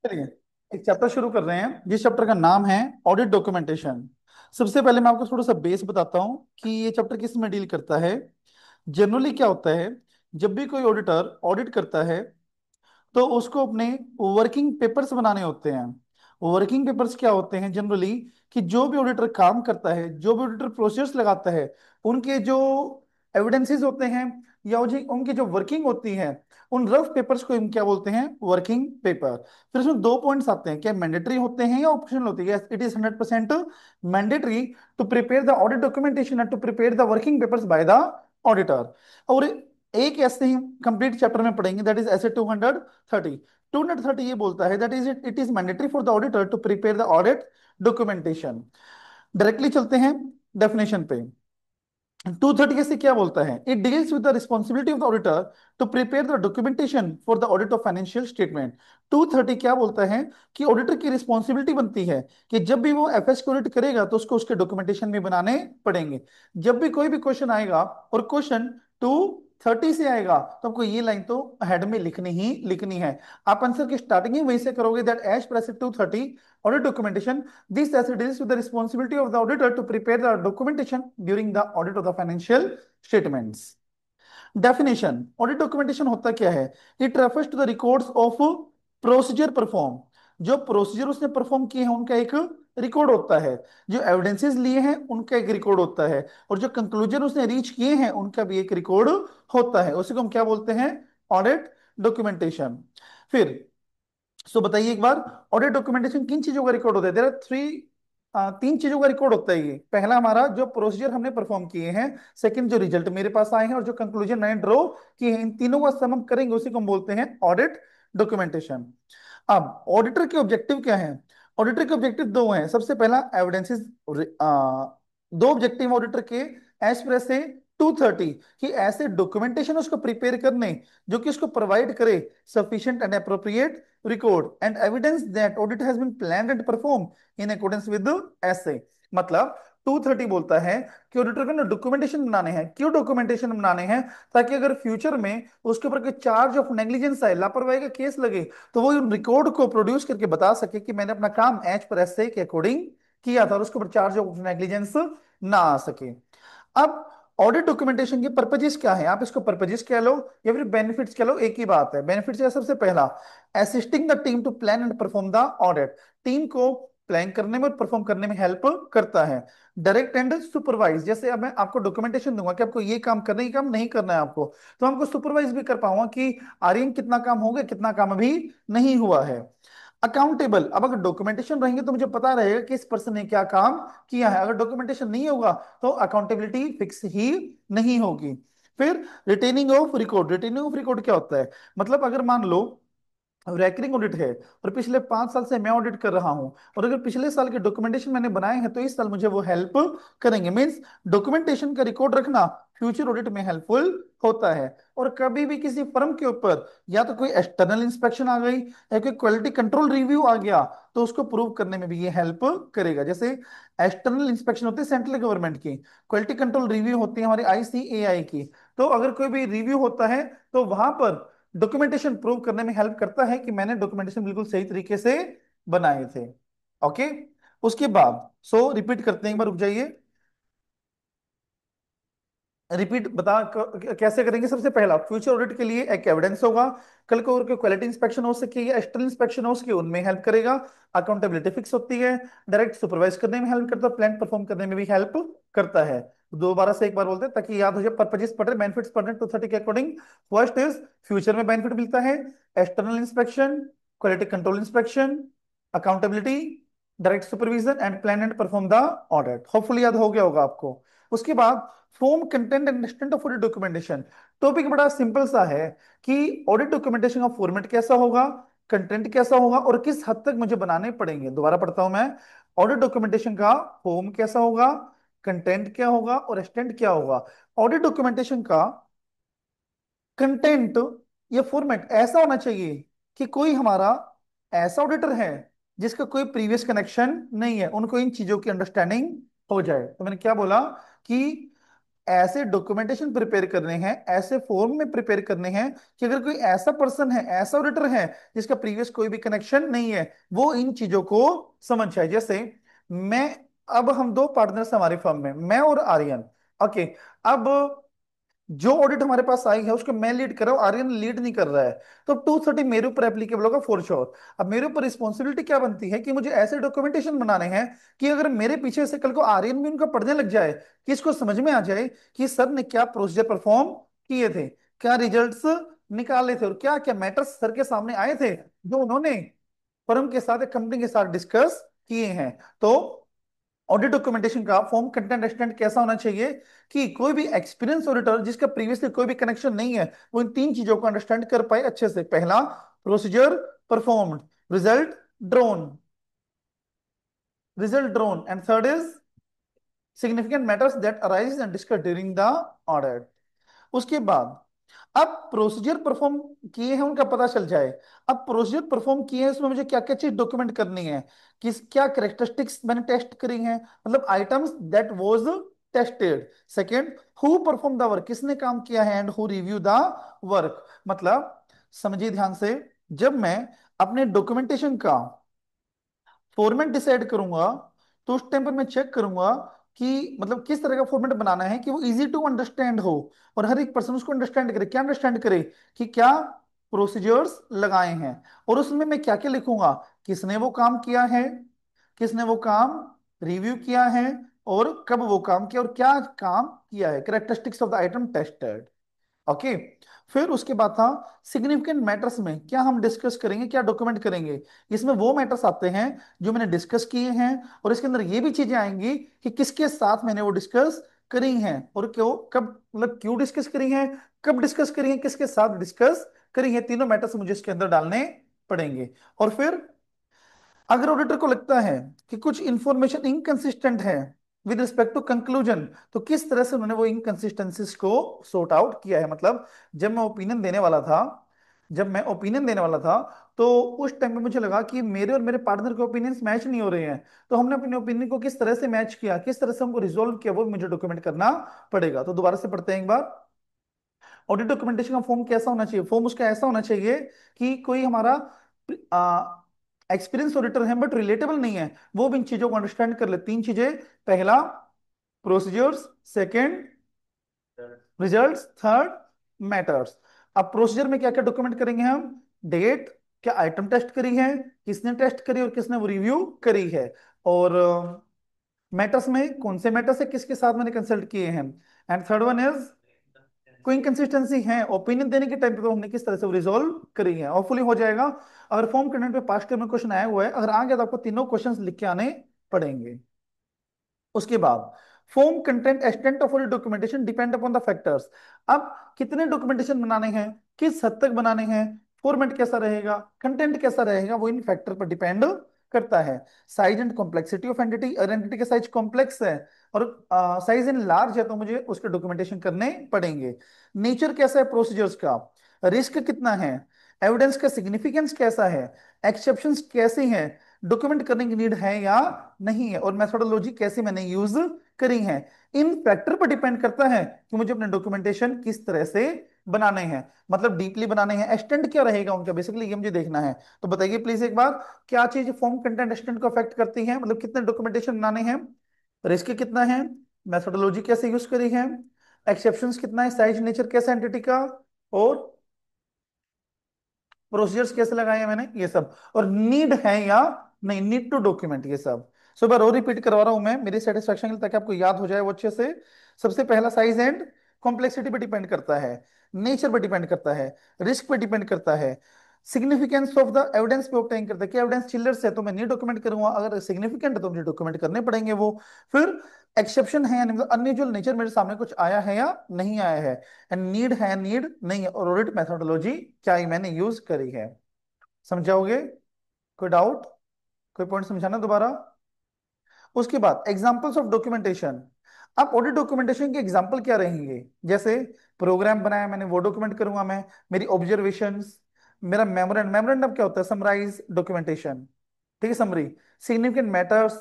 चलिए, एक चैप्टर शुरू कर रहे हैं जिस चैप्टर का नाम है ऑडिट डॉक्यूमेंटेशन। सबसे पहले मैं आपको थोड़ा सा बेस बताता हूं कि ये चैप्टर किस में डील करता है। जनरली क्या होता है, जब भी कोई ऑडिटर ऑडिट करता है तो उसको अपने वर्किंग पेपर्स बनाने होते हैं। वर्किंग पेपर्स क्या होते हैं जनरली, कि जो भी ऑडिटर काम करता है, जो भी ऑडिटर प्रोसेस लगाता है, उनके जो एविडेंसेस होते हैं या उनकी जो वर्किंग होती है, उन रफ पेपर्स को हम क्या बोलते हैं, वर्किंग पेपर। फिर इसमें दो पॉइंट्स आते हैं, क्या मैंडेटरी होते हैं या ऑप्शनल होते हैं। It is 100% mandatory to prepare the audit documentation and to prepare the working papers by the auditor. और एक ऐसे ही कंप्लीट चैप्टर में पढ़ेंगे, दैट इज ऐसे 230। 230 ये बोलता है that is it is mandatory for the auditor to prepare the audit documentation. Directly चलते हैं डेफिनेशन पे। 230 से क्या बोलता है, it deals with the responsibility of the auditor to prepare the documentation for the audit of financial statement. 230 क्या बोलता है कि ऑडिटर की रिस्पॉन्सिबिलिटी बनती है कि जब भी वो एफएस को ऑडिट करेगा तो उसको उसके डॉक्यूमेंटेशन भी बनाने पड़ेंगे। जब भी कोई भी क्वेश्चन आएगा और क्वेश्चन 230 से आएगा तो आपको ये लाइन तो हेड में लिखनी ही लिखनी है। आप आंसर की स्टार्टिंग ही वहीं से करोगे, that as per 230 audit documentation, this asset deals with the responsibility of the auditor to prepare the documentation during the audit of the financial statements. Definition: audit documentation होता क्या है? It refers to the records of procedure perform. जो procedure उसने perform किए हैं उनका एक record होता है, जो एविडेंसेस लिए हैं उनका एक रिकॉर्ड होता है, और जो कंक्लूजन उसने रीच किए हैं उनका भी एक रिकॉर्ड होता है। उसी को हम क्या बोलते हैं, ऑडिट डॉक्यूमेंटेशन। फिर बताइए एक बार, ऑडिट डॉक्यूमेंटेशन किन चीजों का रिकॉर्ड होता है? देयर आर थ्री, तीन चीजों का रिकॉर्ड होता है ये। पहला हमारा जो प्रोसीजर हमने परफॉर्म किए हैं, सेकंड जो रिजल्ट मेरे पास आए हैं, और जो कंक्लूजन मैंने ड्रॉ किए हैं, इन तीनों का सम हम करेंगे, उसी को हम बोलते हैं ऑडिट डॉक्यूमेंटेशन। अब ऑडिटर के ऑब्जेक्टिव क्या है? ऑडिटर के ऑब्जेक्टिव दो हैं। सबसे पहला एविडेंसेस, दो ऑब्जेक्टिव ऑडिटर के एज पर से 230, कि ऐसे डॉक्यूमेंटेशन उसको प्रिपेयर करने जो कि उसको प्रोवाइड करे sufficient and appropriate record and evidence that audit has been planned and performed in accordance with the essay। मतलब 230 बोलता है कि ऑडिटर को ना डॉक्यूमेंटेशन बनाने हैं। क्यों डॉक्यूमेंटेशन बनाने हैं? ताकि अगर फ्यूचर में उसके ऊपर कोई चार्ज ऑफ नेग्लिजेंस आए, लापरवाही का केस लगे, तो वो उन रिकॉर्ड को प्रोड्यूस करके बता सके कि मैंने अपना काम एज पर एस के अकॉर्डिंग किया था, और उसके ऊपर चार्ज ऑफ नेग्लिजेंस ना आ सके। अब ऑडिट डॉक्यूमेंटेशन के पर्पजेस क्या है? आप इसको पर्पजेस कह लो या फिर बेनिफिट्स कह लो, एक ही बात है। बेनिफिट्स है सबसे पहला, assisting the team to plan and perform the audit. Team को प्लान करने में और परफॉर्म करने में हेल्प करता है। डायरेक्ट एंड सुपरवाइज, जैसे अब मैं आपको डॉक्यूमेंटेशन दूंगा कि आपको ये काम करना है, ये काम नहीं करना है आपको, तो हमको सुपरवाइज भी कर पाऊंगा कि आर्यन कितना काम हो गया, कितना काम अभी नहीं हुआ है। अकाउंटेबल, अब अगर डॉक्यूमेंटेशन रहेंगे तो मुझे पता रहेगा कि इस पर्सन ने क्या काम किया है। अगर डॉक्यूमेंटेशन नहीं होगा तो अकाउंटेबिलिटी फिक्स ही नहीं होगी। फिर retaining of record. Retaining of record क्या होता है? मतलब अगर मान लो रैकरिंग ऑडिट है और पिछले 5 साल से मैं ऑडिट कर रहा हूं, और अगर पिछले साल के डॉक्यूमेंटेशन मैंने बनाए हैं तो इस साल मुझे वो हेल्प करेंगे। मींस डॉक्यूमेंटेशन का रिकॉर्ड रखना फ्यूचर ऑडिट में हेल्पफुल होता है। और कभी भी किसी फर्म के ऊपर या तो कोई एक्सटर्नल इंस्पेक्शन आ गई या कोई क्वालिटी कंट्रोल रिव्यू आ गया, तो उसको प्रूव करने में भी ये हेल्प करेगा। जैसे एक्सटर्नल इंस्पेक्शन होती है सेंट्रल गवर्नमेंट की, क्वालिटी कंट्रोल रिव्यू होती है हमारी आईसीएआई की। तो अगर कोई भी रिव्यू होता है तो वहां पर डॉक्यूमेंटेशन प्रूव करने में हेल्प करता है कि मैंने डॉक्यूमेंटेशन बिल्कुल सही तरीके से बनाए थे। ओके, उसके बाद रिपीट करते हैं, एक बार रुक जाइए। रिपीट बता कैसे करेंगे? सबसे पहला, फ्यूचर ऑडिट के लिए एक एविडेंस होगा, कल को और क्वालिटी इंस्पेक्शन हो सके या एक्सटर्नल इंस्पेक्शन हो सके, उनमें हेल्प करेगा। अकाउंटेबिलिटी फिक्स होती है, डायरेक्ट सुपरवाइज करने में हेल्प करता है, प्लान परफॉर्म करने में भी हेल्प करता है। दोबारा से एक बार बोलते हैं ताकि याद हो जाए। पर्पजेस पढ़ रहे, बेनिफिट्स पढ़ रहे 230 के अकॉर्डिंग। फर्स्ट इज फ्यूचर में बेनिफिट मिलता है, external inspection, quality control inspection, accountability, direct supervision and plan and perform the audit. Hopefully याद हो गया होगा आपको। उसके बाद form content and extent of audit documentation. Topic बड़ा सिंपल सा है कि ऑडिट डॉक्यूमेंटेशन का फॉर्मेट कैसा होगा, कंटेंट कैसा होगा, और किस हद तक मुझे बनाने पड़ेंगे। दोबारा पढ़ता हूं मैं। ऑडिट डॉक्यूमेंटेशन का फॉर्म कैसा होगा, कंटेंट क्या होगा और एक्सटेंट क्या होगा। ऑडिट डॉक्यूमेंटेशन का कंटेंट या फॉर्मेट ऐसा होना चाहिए कि कोई हमारा ऐसा ऑडिटर है जिसका कोई प्रीवियस कनेक्शन नहीं है, उनको इन चीजों की अंडरस्टैंडिंग हो जाए। तो मैंने क्या बोला कि ऐसे डॉक्यूमेंटेशन प्रिपेयर करने हैं, ऐसे फॉर्म में प्रिपेयर करने हैं कि अगर कोई ऐसा पर्सन है, ऐसा ऑडिटर है जिसका प्रीवियस कोई भी कनेक्शन नहीं है, वो इन चीजों को समझ जाए। जैसे मैं, अब हम दो पार्टनर्स हमारी फर्म में, मैं और आर्यन। ओके। अब जो ऑडिट हमारे पास आई है उसको मैं लीड कर रहा हूं, आर्यन लीड नहीं कर रहा है। तो 230 मेरे ऊपर एप्लीकेबल होगा फॉर श्योर। अब मेरे ऊपर रिस्पॉन्सिबिलिटी क्या बनती है कि मुझे ऐसे डॉक्यूमेंटेशन बनाने हैं कि अगर मेरे पीछे से कल को आर्यन भी उनका पढ़ने लग जाए, कि इसको समझ में आ जाए कि सर ने क्या प्रोसीजर परफॉर्म किए थे, क्या रिजल्ट्स निकाले थे, और क्या क्या मैटर्स सर के सामने आए थे जो उन्होंने फर्म के साथ, कंपनी के साथ डिस्कस किए हैं। तो ऑडिट डॉक्यूमेंटेशन का फॉर्म कंटेंट स्टैंड कैसा होना चाहिए कि कोई भी एक्सपीरियंस ऑडिटर जिसका प्रीवियसली कोई भी कनेक्शन नहीं है, वो इन तीन चीजों को अंडरस्टैंड कर पाए अच्छे से। पहला, procedure performed, result drone, and third is significant matters that arise and discuss during the audit. उसके बाद अब प्रोसीजर परफॉर्म किए हैं उनका पता चल जाए। अब प्रोसीजर परफॉर्म किए हैं, उसमें मुझे क्या क्या चीज डॉक्यूमेंट करनी है, किस क्या करेक्टरिस्टिक्स मैंने टेस्ट करी हैं, मतलब items that was tested. Second, who perform the work, किसने काम किया है, and who review the work. मतलब समझिए ध्यान से, जब मैं अपने डॉक्यूमेंटेशन का फॉर्मेट डिसाइड करूंगा, तो उस टाइम पर मैं चेक करूंगा कि मतलब किस तरह का फॉर्मेट बनाना है कि वो इजी टू अंडरस्टैंड हो, और हर एक पर्सन उसको अंडरस्टैंड करे। क्या अंडरस्टैंड करे कि क्या प्रोसीजर्स लगाए हैं, और उसमें मैं क्या क्या लिखूंगा, किसने वो काम किया है, किसने वो काम रिव्यू किया है, और कब वो काम किया, और क्या काम किया है, characteristics of the item tested. Okay. फिर उसके बाद था सिग्निफिकेंट मैटर्स में क्या हम डिस्कस करेंगे, क्या डॉक्यूमेंट करेंगे। इसमें वो मैटर्स आते हैं जो मैंने डिस्कस किए हैं, और इसके अंदर ये भी चीजें आएंगी कि किसके साथ मैंने वो डिस्कस करी हैं, और क्यों, कब, मतलब क्यों डिस्कस करी हैं, कब डिस्कस करी हैं, किसके साथ डिस्कस करी है। तीनों मैटर्स मुझे इसके अंदर डालने पड़ेंगे। और फिर अगर ऑडिटर को लगता है कि कुछ इंफॉर्मेशन इनकंसिस्टेंट है विद रिस्पेक्ट टू कंक्लूजन, तो किस तरह से उन्होंने वो इनकंसिस्टेंसीज को सॉर्ट आउट किया है। मतलब जब मैं ओपिनियन देने वाला था, तो उस टाइम पे मुझे लगा कि मेरे और मेरे पार्टनर के ओपिनियंस मैच नहीं हो रहे हैं, तो हमने अपने ओपिनियन को किस तरह से मैच किया, किस तरह से हमको रिजोल्व किया, वो मुझे डॉक्यूमेंट करना पड़ेगा। तो दोबारा से पढ़ते हैं एक बार। ऑडिट डॉक्यूमेंटेशन का फॉर्म कैसा होना चाहिए, फॉर्म उसका ऐसा होना चाहिए कि कोई हमारा एक्सपीरियंस ऑडिटर है बट रिलेटेबल नहीं है, वो भी इन चीजों को अंडरस्टैंड कर ले। तीन चीजें, पहला procedures, second results, third matters. अब प्रोसीजर में क्या क्या डॉक्यूमेंट करेंगे हम, डेट, क्या आइटम टेस्ट करी है, किसने टेस्ट करी और किसने वो रिव्यू करी है, और मैटर्स में कौन से मैटर्स है, किसके साथ मैंने कंसल्ट किए हैं, एंड थर्ड वन इज कोई इनकंसिस्टेंसी है ओपिनियन देने के टाइम पे, तो हमने किस तरह से रिजोल्व करी है। होपफुली हो जाएगा। अगर फॉर्म कंटेंट पे पास्ट में क्वेश्चन आया हुआ है, अगर आ गया तो आपको तीनों क्वेश्चंस लिख के आने पड़ेंगे। उसके बाद form content extent of documentation depend upon the factors. अब कितने डॉक्यूमेंटेशन बनाने हैं, किस हद तक बनाने हैं, फॉर्मेट कैसा रहेगा, कंटेंट कैसा रहेगा, वो इन फैक्टर पर डिपेंड करता है। Size and complexity of entity, अगर एंटिटी का साइज कॉम्प्लेक्स है और साइज इन लार्ज है, तो मुझे उसके डॉक्यूमेंटेशन करने पड़ेंगे। नेचर कैसा है प्रोसीजर्स का, रिस्क कितना है, एविडेंस का सिग्निफिकेंस कैसा है, एक्सेप्शंस कैसी हैं, डॉक्यूमेंट करने की नीड है या नहीं है, और मेथोडोलॉजी कैसे मैंने यूज करी है। इन फैक्टर पर डिपेंड करता है कि मुझे अपने डॉक्यूमेंटेशन किस तरह से बनाने हैं, मतलब डीपली बनाने हैं, एक्सटेंड क्या रहेगा उनका, बेसिकली ये मुझे देखना है। तो बताइए प्लीज एक बार, क्या चीज फॉर्म कंटेंट एक्सटेंड को अफेक्ट करती है, मतलब कितने डॉक्यूमेंटेशन बनाने हैं, रिस्क कितना है, मेथोडोलॉजी कैसे यूज करी है, एक्सेप्शंस कितना है, साइज नेचर कैसा एंटिटी का, और प्रोसीजर्स कैसे लगाए हैं मैंने, ये सब, और नीड है या नहीं, नीड टू डॉक्यूमेंट, ये सब। सो बार और रिपीट करवा रहा हूं मैं मेरी सेटिस्फेक्शन के लिए, ताकि आपको याद हो जाए वो अच्छे से। सबसे पहला, साइज एंड कॉम्प्लेक्सिटी पे डिपेंड करता है, नेचर पे डिपेंड करता है, रिस्क पे डिपेंड करता है, सिग्निफिकेंस ऑफ द एविडेंस पे ऑब्टेन करता है कि एविडेंस चिल्लर्स है तो मैं नहीं डॉक्यूमेंट करूंगा, अगर सिग्निफिकेंट है तो मुझे डॉक्यूमेंट करने पड़ेंगे वो। फिर एक्सेप्शन है, यानी अनयूजुअल नेचर मेरे सामने कुछ आया है या नहीं आया है, एंड नीड है, नीड नहीं है, और ऑडिट मेथोडोलॉजी क्या ही मैंने यूज करी है। समझाओगे, कोई डाउट, कोई पॉइंट समझाना दोबारा। उसके बाद एग्जांपल्स ऑफ डॉक्यूमेंटेशन। अब ऑडिट डॉक्यूमेंटेशन के एग्जांपल क्या रहेंगे, जैसे प्रोग्राम बनाया मैंने वो डॉक्यूमेंट करूंगा मैं, मेरी ऑब्जर्वेशंस, मेरा मेमोरेंडम क्या होता है, समराइज डॉक्यूमेंटेशन, ठीक है, समरी, सिग्निफिकेंट मैटर्स,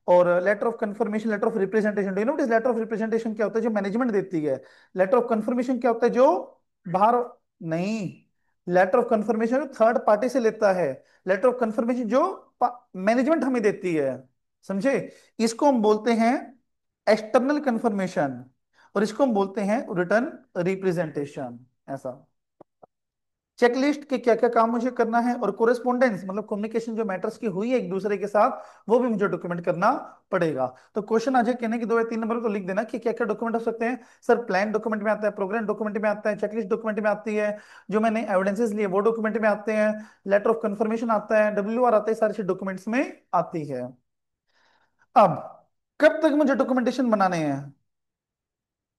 और letter of confirmation, letter of representation, do you know letter of representation क्या होता है? जो मैनेजमेंट देती है। लेटर ऑफ कंफर्मेशन क्या होता है? जो बाहर, नहीं, letter of confirmation third party से लेता है। लेटर ऑफ कंफर्मेशन जो मैनेजमेंट हमें देती है, समझे? इसको हम बोलते हैं एक्सटर्नल कंफर्मेशन, और इसको हम बोलते हैं रिटर्न रिप्रेजेंटेशन। ऐसा चेकलिस्ट के क्या क्या काम मुझे करना है, और कोरेस्पोंडेंस मतलब कम्युनिकेशन जो मैटर्स की हुई है एक दूसरे के साथ, वो भी मुझे डॉक्यूमेंट करना पड़ेगा। तो क्वेश्चन आ जाए कहने की 2 या 3 नंबर तो लिख देना कि क्या क्या डॉक्यूमेंट हो सकते हैं। सर प्लान डॉक्यूमेंट में आता है, प्रोग्राम डॉक्यूमेंट में आता है, चेकलिस्ट डॉक्यूमेंट में आती है, जो मैंने एविडेंसेस लिए वो डॉक्यूमेंट में आते हैं, लेटर ऑफ कंफर्मेशन आता है, WR आता है, सारी चीज डॉक्यूमेंट्स में आती है। अब कब तक मुझे डॉक्यूमेंटेशन बनाने हैं?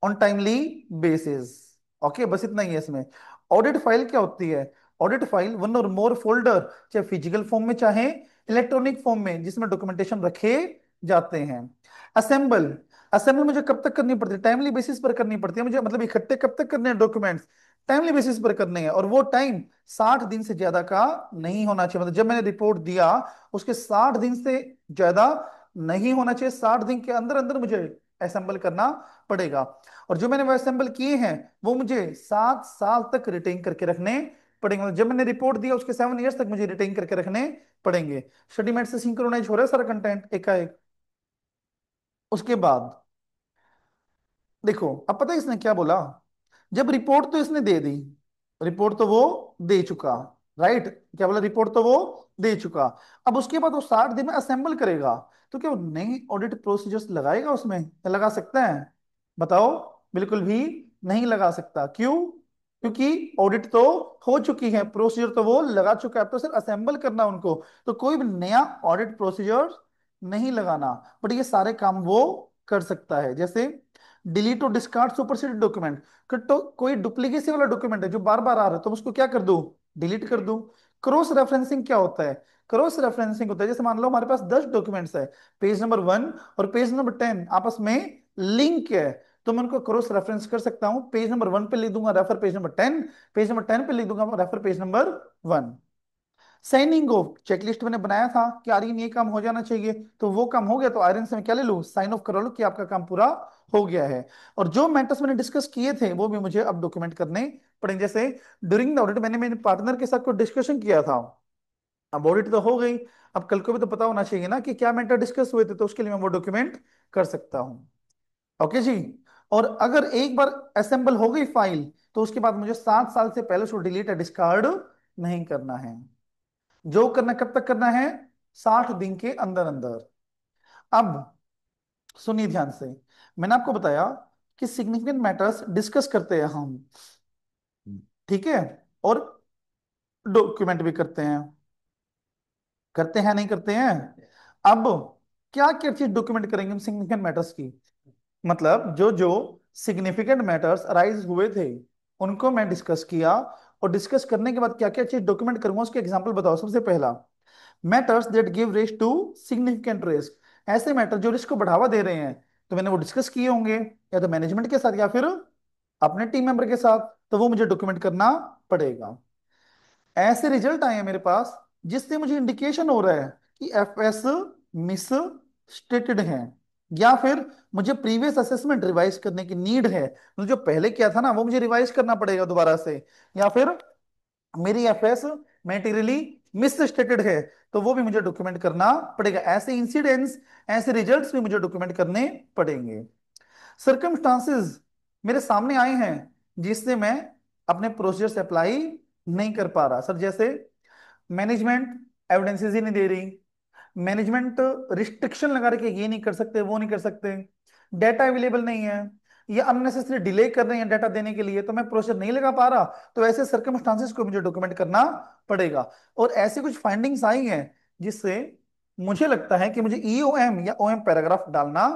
On timely basis. ओके, बस इतना ही है इसमें। ऑडिट फाइल क्या होती है? ऑडिट फाइल वन और मोर फोल्डर, चाहे फिजिकल फॉर्म में चाहे इलेक्ट्रॉनिक फॉर्म में, जिसमें डॉक्यूमेंटेशन रखे जाते हैं। असेंबल, असेंबल मुझे कब तक करनी पड़ती है? टाइमली बेसिस पर करनी पड़ती है मुझे, मतलब इकट्ठे कब तक करने हैं डॉक्यूमेंट्स? टाइमली बेसिस पर करने हैं, और वो टाइम 60 दिन से ज्यादा का नहीं होना चाहिए। मतलब जब मैंने रिपोर्ट दिया उसके 60 दिन से ज्यादा नहीं होना चाहिए, 60 दिन के अंदर अंदर मुझे असेंबल करना पड़ेगा। और जो मैंने वो असेंबल किए हैं वो मुझे 7 साल तक रिटेन करके रखने पड़ेंगे। मतलब जब मैंने रिपोर्ट दिया उसके 7 ईयर्स तक मुझे रिटेन करके रखने पड़ेंगे। स्टडी से सिंक्रोनाइज हो रहा है सारा कंटेंट एकाएक। उसके बाद देखो, अब पता है इसने क्या बोला? जब रिपोर्ट तो इसने दे दी, रिपोर्ट तो वो दे चुका, राइट? क्या बोला? रिपोर्ट तो वो दे चुका। अब उसके बाद वो 60 दिन में असेंबल करेगा, तो क्या वो नई ऑडिट प्रोसीजर्स लगाएगा उसमें? क्या लगा सकता है? बताओ। बिल्कुल भी नहीं लगा सकता। क्यों? क्योंकि ऑडिट तो हो चुकी है, प्रोसीजर तो वो लगा चुका है, अब तो सिर्फ असेंबल करना उनको। तो कोई भी नया ऑडिट प्रोसीजर नहीं लगाना, बट ये सारे काम वो कर सकता है। जैसे डिलीट और डिस्कार्ड सुपरसीडेड डॉक्यूमेंट, तो कोई डुप्लीकेसी वाला डॉक्यूमेंट है जो बार बार आ रहा है तो उसको क्या कर दूं? डिलीट कर दूं। क्रॉस रेफरेंसिंग क्या होता है? क्रॉस रेफरेंसिंग होता है, जैसे मान लो हमारे पास 10 डॉक्यूमेंट्स है, पेज नंबर 1 और पेज नंबर 10 आपस में लिंक है, तो मैं उनको क्रॉस रेफरेंस कर सकता हूं। पेज नंबर 1 पे लिख दूंगा refer page number 10, page number 10 पे लिख दूंगा refer page number 1। Signing off, checklist मैंने बनाया था कि आर्यन ये काम हो जाना चाहिए, तो वो काम हो गया, तो आर्यन से मैं क्या ले लूं? साइन ऑफ करा लूं कि आपका काम पूरा हो गया है। और जो मैटर्स मैंने डिस्कस किए थे वो भी मुझे अब डॉक्यूमेंट करने पड़ेंगे। जैसे ड्यूरिंग द ऑडिट मैंने मेरे पार्टनर के साथ कोई डिस्कशन किया था, अब ऑडिट तो हो गई, अब कल को भी तो पता होना चाहिए ना कि क्या मैटर डिस्कस हुए थे, तो उसके लिए मैं वो डॉक्यूमेंट कर सकता हूँ। ओके जी। और अगर एक बार असेंबल हो गई फाइल, तो उसके बाद मुझे 7 साल से पहले उसको डिलीट या डिस्कार्ड नहीं करना है। जो करना कब तक करना है? 60 दिन के अंदर अंदर। अब सुनिए ध्यान से, मैंने आपको बताया कि सिग्निफिकेंट मैटर्स डिस्कस करते हैं हम, ठीक है, और डॉक्यूमेंट भी करते हैं नहीं करते हैं? अब क्या क्या चीज डॉक्यूमेंट करेंगे हम सिग्निफिकेंट मैटर्स की? मतलब जो जो सिग्निफिकेंट मैटर्स अराइज हुए थे उनको मैं डिस्कस किया, और डिस्कस करने के बाद क्या क्या चीज डॉक्यूमेंट करूंगा उसके एग्जांपल बताओ। सबसे पहला, matters that give risk to significant risk, ऐसे मैटर जो रिस्क को बढ़ावा दे रहे हैं, तो मैंने वो डिस्कस किए होंगे या तो मैनेजमेंट के साथ या फिर अपने टीम मेंबर के साथ, तो वो मुझे डॉक्यूमेंट करना पड़ेगा। ऐसे रिजल्ट आए हैं मेरे पास जिससे मुझे इंडिकेशन हो रहा है कि एफएस मिस स्टेटेड है, या फिर मुझे प्रीवियस असेसमेंट रिवाइज करने की नीड है, मतलब जो पहले किया था ना वो मुझे रिवाइज करना पड़ेगा दोबारा से, या फिर मेरी एफएस मेटीरियली मिस स्टेटेड है, तो वो भी मुझे डॉक्यूमेंट करना पड़ेगा। ऐसे इंसिडेंट्स, ऐसे रिजल्ट्स भी मुझे डॉक्यूमेंट करने पड़ेंगे। सर्कमस्टांसेस मेरे सामने आए हैं जिससे मैं अपने प्रोसीजर्स अप्लाई नहीं कर पा रहा। सर जैसे मैनेजमेंट एविडेंसेस ही नहीं दे रही, मैनेजमेंट रिस्ट्रिक्शन लगा रही कि ये नहीं कर सकते वो नहीं कर सकते, डेटा अवेलेबल नहीं है, ये अननेसेसरी डिले कर रहे हैं डेटा देने के लिए, तो मैं प्रोसीजर नहीं लगा पा रहा, तो ऐसे सर्कमस्टांसेस को मुझे डॉक्यूमेंट करना पड़ेगा। और ऐसी कुछ फाइंडिंग्स आई हैं जिससे मुझे लगता है कि मुझे ईओएम या ओएम पैराग्राफ डालना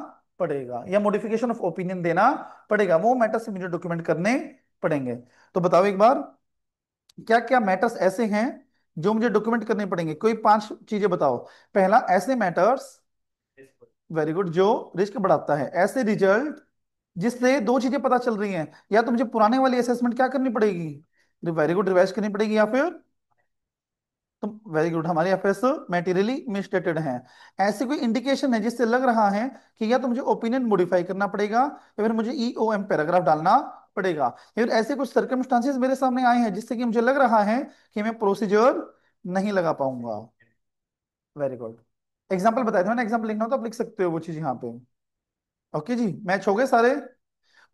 पड़ेगा या मॉडिफिकेशन ऑफ ओपिनियन देना पड़ेगा, वो मैटर्स से मुझे डॉक्यूमेंट करने पड़ेंगे। तो बताओ एक बार, क्या क्या मैटर्स ऐसे हैं जो मुझे डॉक्यूमेंट करने पड़ेंगे? कोई 5 चीजें बताओ। पहला, ऐसे मैटर्स, वेरी गुड, जो रिस्क बढ़ाता है। ऐसे रिजल्ट जिससे 2 चीजें पता चल रही हैं, या तो मुझे पुराने वाली असेसमेंट क्या करनी पड़ेगी, वेरी गुड, रिवाइज करनी पड़ेगी, या फिर तो वेरी गुड, हमारे एफएस मेटीरियली मिसस्टेटेड हैं। ऐसी कोई इंडिकेशन है जिससे लग रहा है कि या तो मुझे ओपिनियन मॉडिफाई करना पड़ेगा या फिर मुझे ईओएम पैराग्राफ डालना पड़ेगा, या फिर ऐसे कुछ सर्कमस्टांसेस मेरे सामने आए हैं जिससे कि मुझे लग रहा है कि मैं प्रोसीजर नहीं लगा पाऊंगा। Very good. एग्जाम्पल बताए थे मैंने, एग्जाम्पल लिखना हो तो आप लिख सकते हो वो चीज यहाँ पे। ओके जी, मैच हो गए सारे।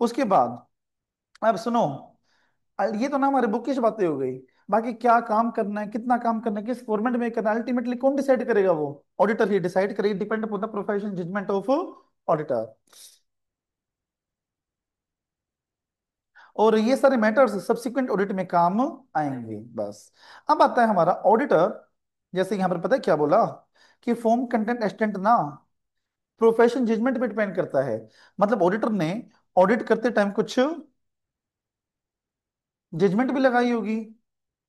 उसके बाद अब सुनो, ये तो ना हमारे बुकिश बातें हो गई। बाकी क्या काम करना है, कितना काम करना है, किस फॉर्मेट में करना है, अल्टीमेटली कौन डिसाइड करेगा? वो ऑडिटर ही डिसाइड करेगी, depend upon the professional judgement of auditor. और ये सारे मैटर्स सब्सिक्वेंट ऑडिट में काम आएंगे। बस अब आता है हमारा ऑडिटर। जैसे यहाँ पर पता है क्या बोला कि फॉर्म कंटेंट एक्सटेंट ना प्रोफेशनल जजमेंट पे डिपेंड करता है। मतलब ऑडिटर ने ऑडिट करते टाइम कुछ जजमेंट भी लगाई होगी,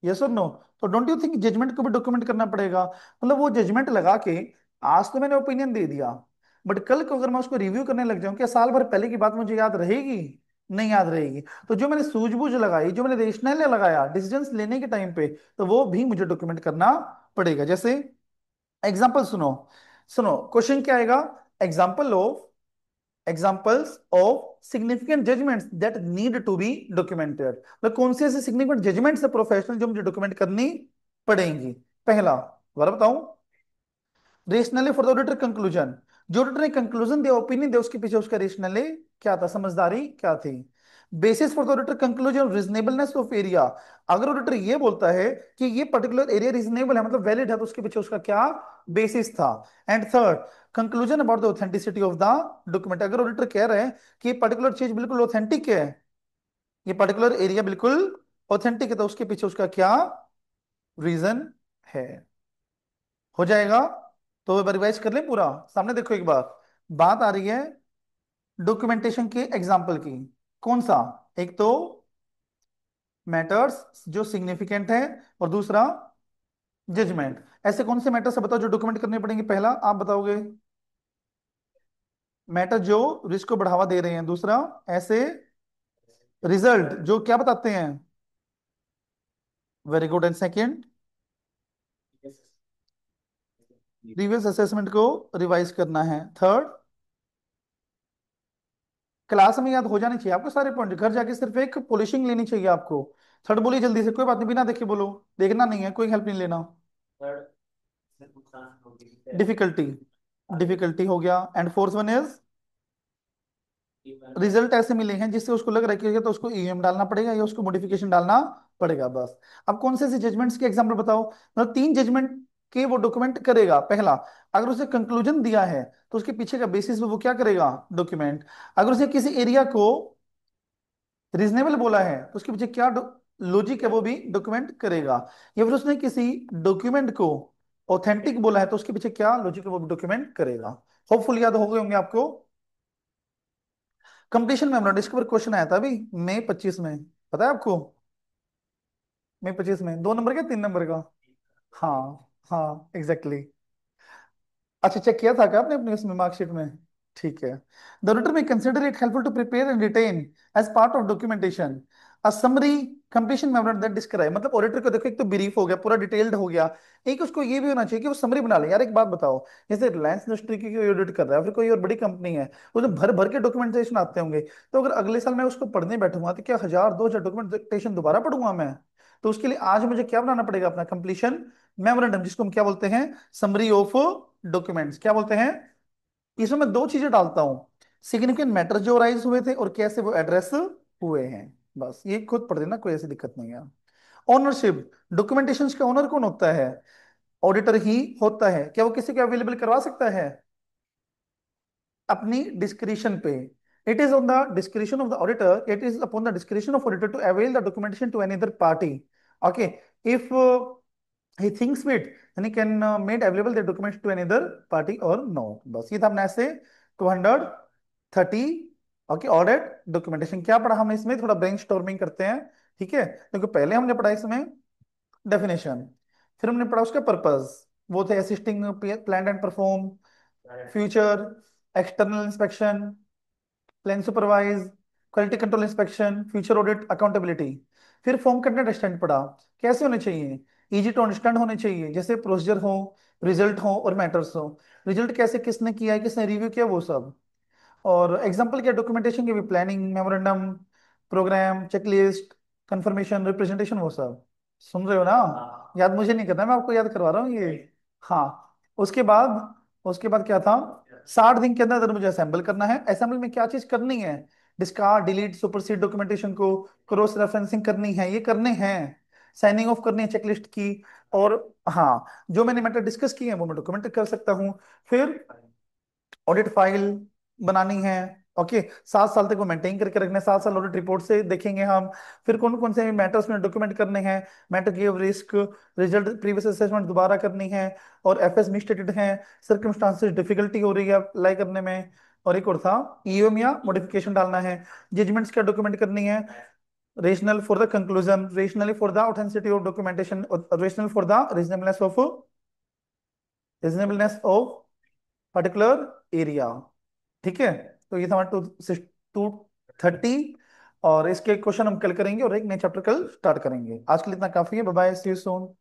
यस और नो? तो डोंट यू थिंक जजमेंट को भी डॉक्यूमेंट करना पड़ेगा? मतलब वो जजमेंट लगा के आज तो मैंने ओपिनियन दे दिया, बट कल को अगर मैं उसको रिव्यू करने लग जाऊं, क्या साल भर पहले की बात मुझे याद रहेगी? नहीं याद रहेगी। तो जो मैंने सूझबूझ लगाई, जो मैंने रेशनल लगाया डिसीजंस लेने के टाइम पे, तो वो भी मुझे डॉक्यूमेंट करना पड़ेगा। जैसे एग्जाम्पल सुनो, सुनो क्वेश्चन क्या आएगा? Example of examples of significant judgements that need to be documented. मतलब कौन से ऐसे सिग्निफिकेंट जजमेंट्स है प्रोफेशनल जो मुझे डॉक्यूमेंट करनी पड़ेंगी? पहला, दोबारा बताऊं, rationally for the auditor conclusion. जो ऑडिटर ने कंक्लूजन दिया, ओपिनियन दिया, उसके पीछे उसका रेशनली क्या था, समझदारी क्या थी? Basis for the auditor conclusion, reasonableness of area. अगर ऑडिटर ये बोलता है कि ये पर्टिकुलर एरिया रीजनेबल है, मतलब वैलिड है, तो उसके पीछे उसका क्या बेसिस था? And third, conclusion about the authenticity of the document. अगर ऑडिटर कह रहे हैं कि ये पर्टिकुलर चीज बिल्कुल ऑथेंटिक है, ये पर्टिकुलर एरिया बिल्कुल ऑथेंटिक है, तो उसके पीछे उसका क्या रीजन है? हो जाएगा। तो रिवाइज कर ले पूरा, सामने देखो एक बार। बात आ रही है डॉक्यूमेंटेशन के एग्जाम्पल की। कौन सा? एक तो मैटर्स जो सिग्निफिकेंट है, और दूसरा जजमेंट। ऐसे कौन से मैटर्स बताओ जो डॉक्यूमेंट करने पड़ेंगे? पहला आप बताओगे, मैटर जो रिस्क को बढ़ावा दे रहे हैं। दूसरा, ऐसे रिजल्ट जो क्या बताते हैं? Very good. And second, previous assessment को रिवाइज करना है। थर्ड, क्लास में याद हो जानी चाहिए आपको सारे पॉइंट, घर जाके सिर्फ एक पॉलिशिंग लेनी चाहिए आपको। थर्ड बोलिए जल्दी से, कोई बात नहीं, बिना देखे बोलो, देखना नहीं है, कोई हेल्प नहीं लेना। डिफिकल्टी, डिफिकल्टी हो गया। And fourth one is, result ऐसे मिले हैं जिससे उसको लग रहा है कि या तो उसको ईएम डालना पड़ेगा या उसको मॉडिफिकेशन डालना पड़ेगा। बस अब कौन से जजमेंट्स के एग्जांपल बताओ? मतलब तीन जजमेंट के वो डॉक्यूमेंट करेगा। पहला, अगर उसे कंक्लूजन दिया है तो उसके पीछे का बेसिस पे वो क्या करेगा? डॉक्यूमेंट। अगर उसे किसी एरिया को रीजनेबल बोला है तो उसके पीछे क्या लॉजिक है वो भी डॉक्यूमेंट करेगा। या फिर उसने किसी डॉक्यूमेंट को ऑथेंटिक बोला है तो उसके पीछे क्या लॉजिक है वो भी डॉक्यूमेंट करेगा। होपफुल याद हो गए होंगे आपको। कंप्लीशन मेमोरेंडम इसके ऊपर क्वेश्चन आया था अभी मई 25 में, पता है आपको? मई 25 में 2 नंबर का 3 नंबर का? हाँ, हाँ एग्जैक्टली। अच्छा, चेक किया था क्या आपने अपने उसमें मार्कशीट में? ठीक है। The auditor may consider it helpful to prepare and retain as part of documentation a summary completion memorandum that describe. मतलब ऑडिटर को देखो, एक तो ब्रीफ हो गया, पूरा डिटेल्ड हो गया, एक उसको ये भी होना चाहिए कि वो समरी बना ले। यार एक बात बताओ, जैसे रिलायंस इंडस्ट्री की कोई ऑडिट कर रहा है, फिर कोई और बड़ी कंपनी है, उसमें भर भर के डॉक्यूमेंटेशन आते होंगे, तो अगर अगले साल मैं उसको पढ़ने बैठूंगा तो क्या 1000 2000 डॉक्यूमेंटेशन दोबारा पढ़ूंगा मैं? तो उसके लिए आज मुझे क्या बनाना पड़ेगा? अपना कंप्लीशन मेमोरेंडम, जिसको हम क्या बोलते हैं? Summary of documents. क्या बोलते हैं? इसमें मैं दो चीजें डालता हूं, सिग्निफिकेंट मैटर जो राइज हुए थे और कैसे वो एड्रेस हुए हैं। बस ये खुद पढ़ देना, कोई ऐसी दिक्कत नहीं है। ओनरशिप, डॉक्यूमेंटेशन का ओनर कौन होता है? ऑडिटर ही होता है। क्या वो किसी को अवेलेबल करवा सकता है? अपनी डिस्क्रिशन पे। It is on the discretion of the auditor, it is upon the discretion of auditor to avail the documentation to any other party. Okay, if he thinks fit, then he can made available the documents to another party or no। बस ये था अपने ऐसे 230। Okay, audit documentation क्या पढ़ा हमने इसमें? थोड़ा ब्रेनस्टॉर्मिंग करते हैं, ठीक है? क्योंकि पहले हमने पढ़ा इसमें डेफिनेशन, फिर हमने पढ़ा उसका पर्पस, वो थे assisting plan and perform, future, external inspection, plan supervise, quality control inspection, future audit, accountability. फिर फॉर्म कंटेंट एक्सटेंड पढ़ा, कैसे होने चाहिए, इजी टू अंडरस्टैंड होने चाहिए, जैसे प्रोसीजर हो, रिजल्ट हो और मैटर्स हो। रिजल्ट कैसे, किसने किया है, किसने रिव्यू किया, वो सब। और एग्जांपल क्या, डॉक्यूमेंटेशन की भी, planning, memorandum, programme, checklist, confirmation, representation, वो सब। सुन रहे हो ना? याद मुझे नहीं करना, मैं आपको याद करवा रहा हूँ ये। हाँ। उसके बाद, उसके बाद क्या था, 60 दिन के अंदर अंदर मुझे असेंबल करना है। असेंबल में क्या चीज करनी है, डिस्कार्ड, डिलीट, सुपरसीड डॉक्यूमेंटेशन को, क्रॉस रेफरेंसिंग करनी है, ये करने हैं। साइनिंग ऑफ करनी है चेकलिस्ट की। और हाँ, जो मैंने मैटर डिस्कस किए हैं वो मैं डॉक्यूमेंट कर सकता हूँ। फिर ऑडिट फाइल बनानी है। ओके, 7 साल तक वो मेंटेन करके रखना है, 7 साल ऑडिट रिपोर्ट से देखेंगे हम। फिर कौन कौन से मैटर्स में डॉक्यूमेंट करने हैं, matter give risk, result previous assessment दोबारा करनी है, और एफएस मिसस्टेटेड है, सर्कमस्टांसेस डिफिकल्टी हो रही है अप्लाई करने में। और एक और था, ईओएम या मॉडिफिकेशन डालना है। जजमेंट्स क्या डॉक्यूमेंट करनी है, rational for the conclusion, rationally for the authenticity of documentation, rational for the reasonableness of particular area. ठीक है। तो ये था हमारा 230। और इसके क्वेश्चन हम कल करेंगे, और एक नए चैप्टर कल स्टार्ट करेंगे। आज के लिए इतना काफी है। Bye bye, see you soon.